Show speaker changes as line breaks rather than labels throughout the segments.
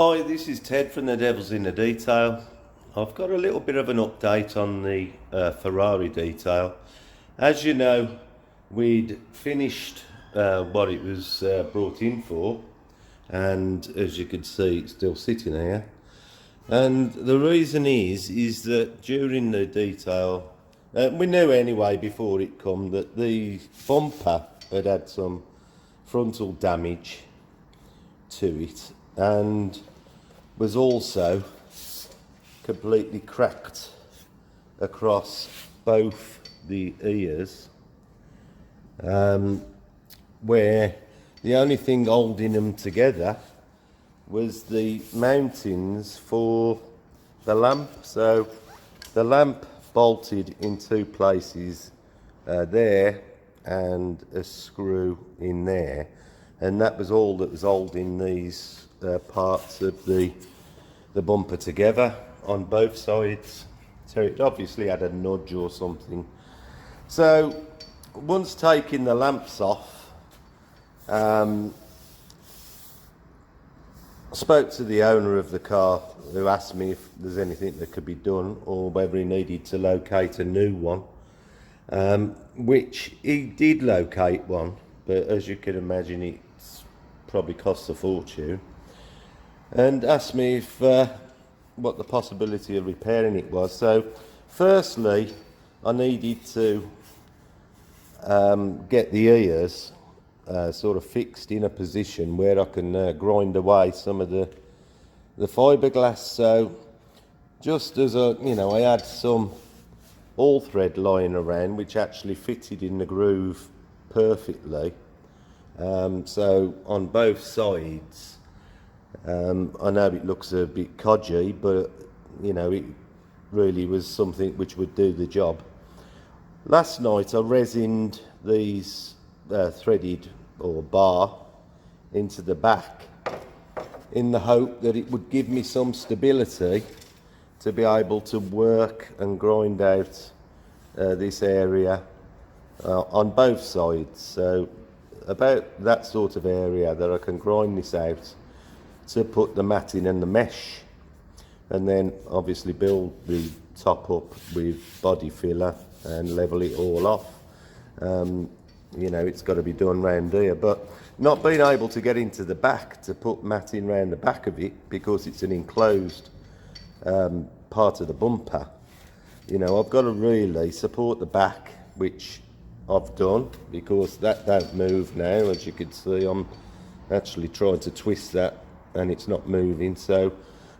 Hi, this is Ted from The Devil's in the Detail. I've got a little bit of an update on the Ferrari detail. As you know, we'd finished what it was brought in for, and as you can see, it's still sitting here. And the reason is that during the detail, we knew anyway before it come that the bumper had some frontal damage to it and was also completely cracked across both the ears, where the only thing holding them together was the mountings for the lamp. So the lamp bolted in two places, there and a screw in there, and that was all that was holding these parts of the bumper together on both sides. So it obviously had a nudge or something. So once taking the lamps off, I spoke to the owner of the car, who asked me if there's anything that could be done or whether he needed to locate a new one, which he did locate one, but as you can imagine, it's probably costs a fortune, and asked me if what the possibility of repairing it was. So firstly, I needed to get the ears sort of fixed in a position where I can grind away some of the fiberglass. So just as I had some all thread lying around which actually fitted in the groove perfectly. So on both sides, I know it looks a bit codgy, but it really was something which would do the job. Last night I resined these threaded or bar into the back in the hope that it would give me some stability to be able to work and grind out this area on both sides. So about that sort of area that I can grind this out to put the matting and the mesh, and then obviously build the top up with body filler and level it all off. It's got to be done round here, but not being able to get into the back to put matting round the back of it because it's an enclosed part of the bumper. I've got to really support the back, which I've done, because that don't move now. As you can see, I'm actually trying to twist that and it's not moving. So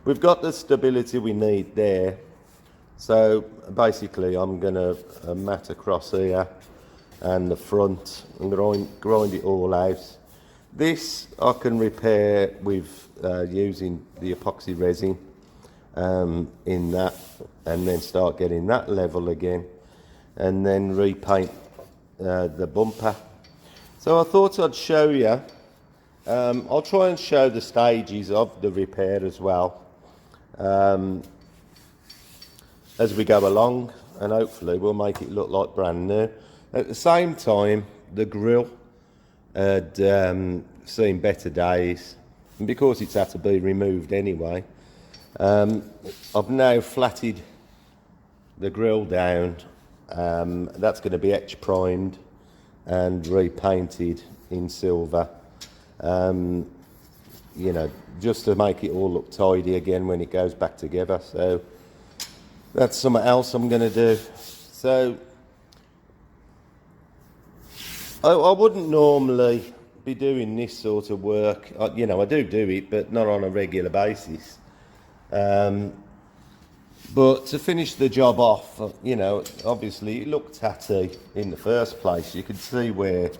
we've got the stability we need there. So basically I'm going to mat across here and the front and grind it all out. This I can repair with using the epoxy resin in that, and then start getting that level again, and then repaint the bumper. So I thought I'd show you. I'll try and show the stages of the repair as well as we go along, and hopefully we'll make it look like brand new. At the same time, the grille had seen better days, and because it's had to be removed anyway, I've now flatted the grille down. That's going to be etch primed and repainted in silver, just to make it all look tidy again when it goes back together. So that's something else I'm going to do. So I wouldn't normally be doing this sort of work. I do it, but not on a regular basis. But to finish the job off, obviously it looked tatty in the first place. You could see where,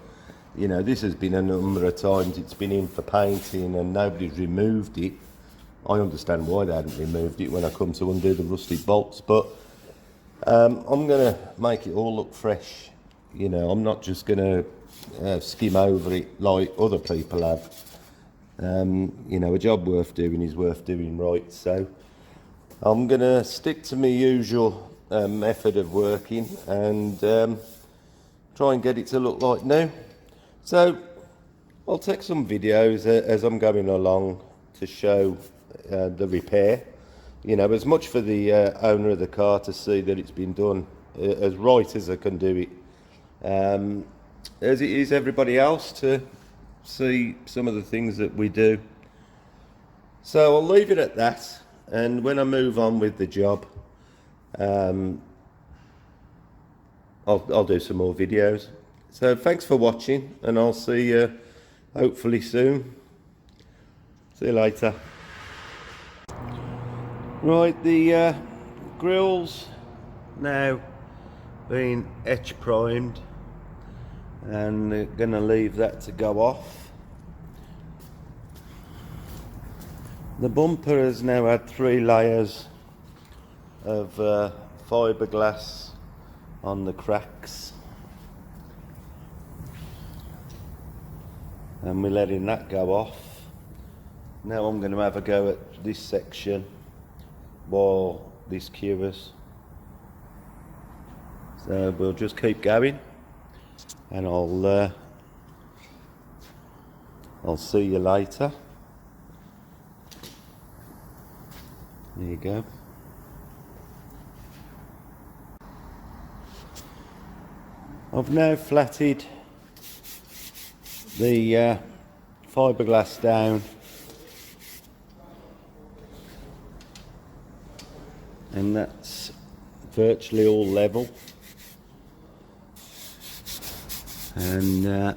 this has been a number of times it's been in for painting and nobody's removed it. I understand why they hadn't removed it when I come to undo the rusted bolts, but I'm going to make it all look fresh. I'm not just going to skim over it like other people have. A job worth doing is worth doing right. So I'm going to stick to my usual method of working and try and get it to look like new. So I'll take some videos as I'm going along to show the repair. You know, as much for the owner of the car to see that it's been done as right as I can do it, as it is everybody else to see some of the things that we do. So I'll leave it at that, and when I move on with the job, I'll do some more videos. So thanks for watching, and I'll see you hopefully soon. See you later. Right, the grill's now been etch primed, and they're going to leave that to go off. The bumper has now had 3 layers of fiberglass on the cracks, and we're letting that go off. Now I'm going to have a go at this section while this cures. So we'll just keep going, and I'll see you later. There you go. I've now flatted the fiberglass down, and that's virtually all level, and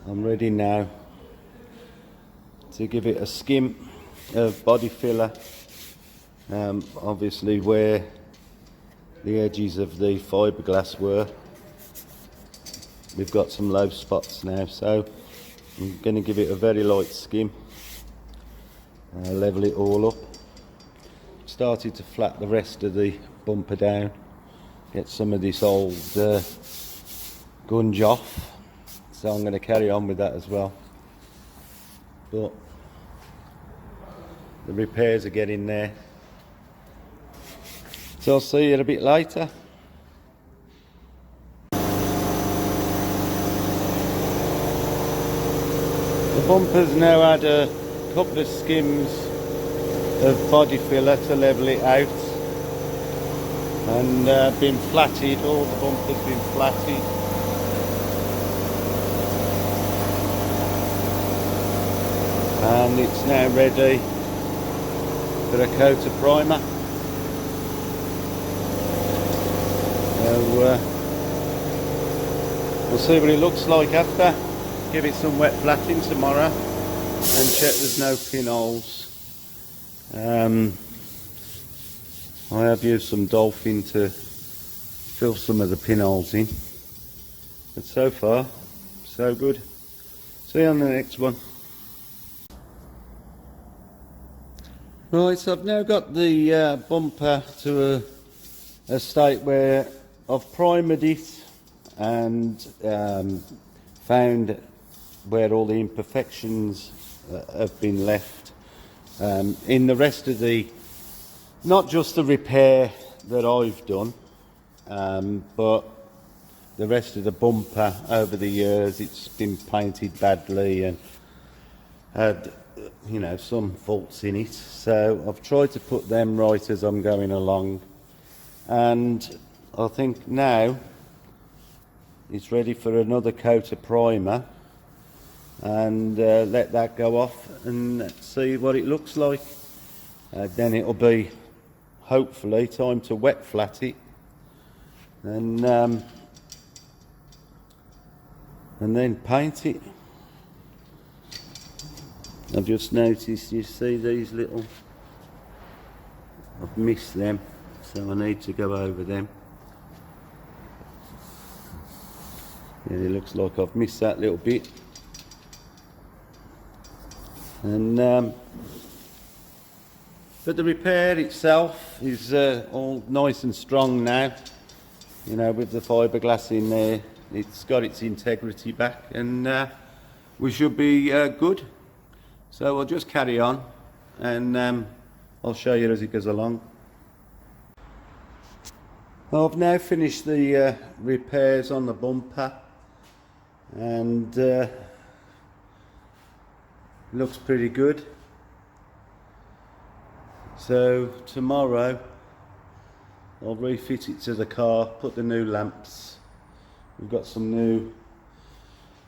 I'm ready now to give it a skim of body filler, obviously where the edges of the fiberglass were. We've got some low spots now, so I'm going to give it a very light skim, level it all up. Started to flat the rest of the bumper down, get some of this old gunge off, so I'm going to carry on with that as well. But the repairs are getting there, so I'll see you a bit later. The bumper's now had a couple of skims of body filler to level it out, and been flatted. All the bumpers been flatted, and it's now ready for a coat of primer. So we'll see what it looks like after. Give it some wet flatting tomorrow and check there's no pinholes. I have used some Dolphin to fill some of the pinholes in, but so far so good. See you on the next one. Right, so I've now got the bumper to a state where I've primed it and found where all the imperfections have been left. In the rest of the, not just the repair that I've done, but the rest of the bumper over the years, it's been painted badly and had, you know, some faults in it. So I've tried to put them right as I'm going along, and I think now it's ready for another coat of primer, and let that go off and see what it looks like. Then it'll be hopefully time to wet flat it, and then paint it. I've just noticed, you see these little, I've missed them, so I need to go over them. Yeah, it looks like I've missed that little bit. And but the repair itself is all nice and strong now. You know, with the fiberglass in there, it's got its integrity back, and we should be good. So we'll just carry on, and I'll show you as it goes along. I've now finished the repairs on the bumper, and looks pretty good.
So tomorrow I'll refit it to the car, put the new lamps. We've got some new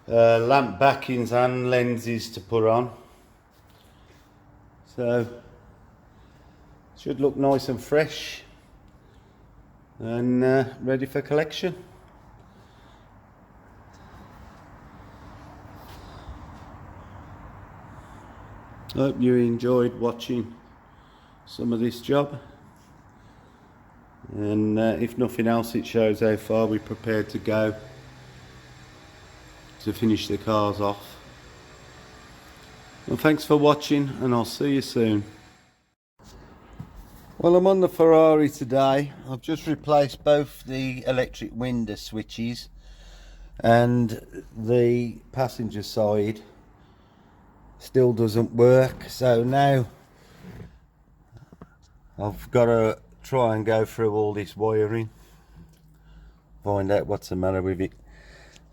lamp backings and lenses to put on. So should look nice and fresh and ready for collection. Hope you enjoyed watching some of this job, and if nothing else, it shows how far we're prepared to go to finish the cars off. Well, thanks for watching, and I'll see you soon. Well, I'm on the Ferrari today. I've just replaced both the electric window switches, and the passenger side still doesn't work. So now I've got to try and go through all this wiring, find out what's the matter with it.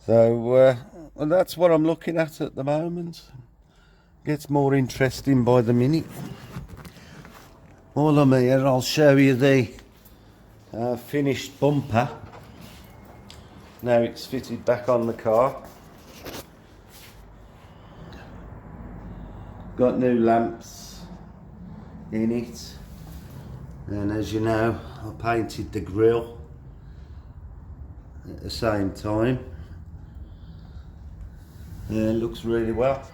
So well, that's what I'm looking at the moment. Gets more interesting by the minute. While I'm here, I'll show you the finished bumper. Now it's fitted back on the car. Got new lamps in it, and as you know, I painted the grille at the same time. It looks really well.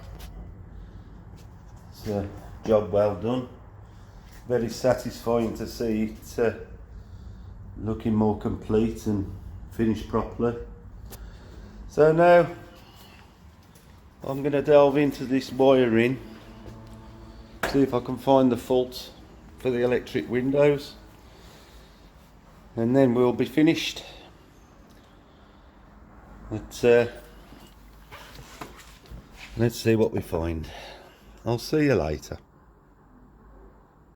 It's a job well done. Very satisfying to see it looking more complete and finished properly. So now I'm going to delve into this wiring, see if I can find the fault for the electric windows, and then we'll be finished. But let's see what we find. I'll see you later.